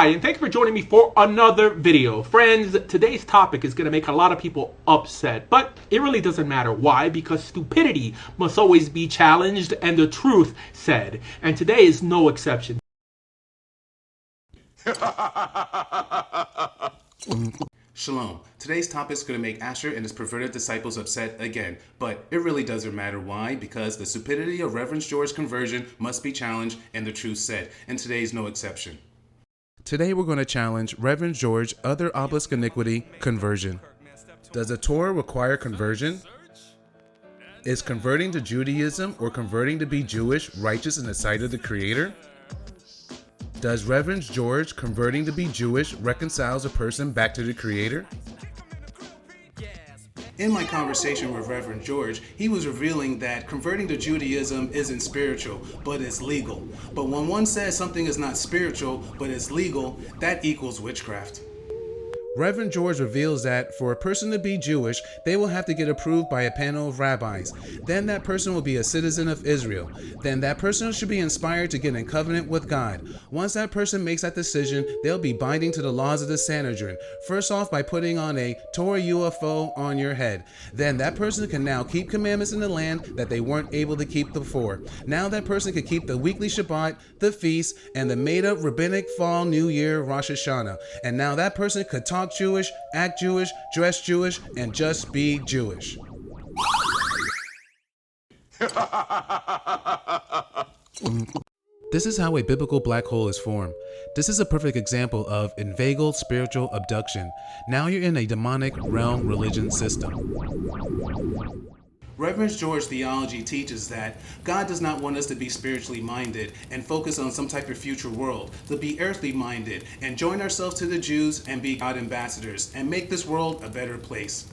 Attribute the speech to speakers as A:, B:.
A: Hi, and thanks for joining me for another video. Friends, today's topic is going to make a lot of people upset, but it really doesn't matter. Why? Because stupidity must always be challenged and the truth said. And today is no exception.
B: Shalom. Today's topic is going to make Asher and his perverted disciples upset again, but it really doesn't matter. Why? Because the stupidity of Reverend George's conversion must be challenged and the truth said, and today is no exception. Today we're going to challenge Reverend George's other obelisk iniquity, conversion. Does the Torah require conversion? Is converting to Judaism or converting to be Jewish righteous in the sight of the Creator? Does Reverend George converting to be Jewish reconciles a person back to the Creator? In my conversation with Reverend George, he was revealing that converting to Judaism isn't spiritual, but it's legal. But when one says something is not spiritual, but it's legal, that equals witchcraft. Reverend George reveals that for a person to be Jewish, they will have to get approved by a panel of rabbis. Then that person will be a citizen of Israel. Then that person should be inspired to get in covenant with God. Once that person makes that decision, they'll be binding to the laws of the Sanhedrin. First off, by putting on a Torah UFO on your head. Then that person can now keep commandments in the land that they weren't able to keep before. Now that person can keep the weekly Shabbat, the feast, and the made-up rabbinic fall New Year Rosh Hashanah. And now that person could talk Jewish, act Jewish, dress Jewish, and just be Jewish. This is how a biblical black hole is formed. This is a perfect example of inveigled spiritual abduction. Now you're in a demonic realm religion system. Reverend George's theology teaches that God does not want us to be spiritually minded and focus on some type of future world, to be earthly minded and join ourselves to the Jews and be God ambassadors and make this world a better place.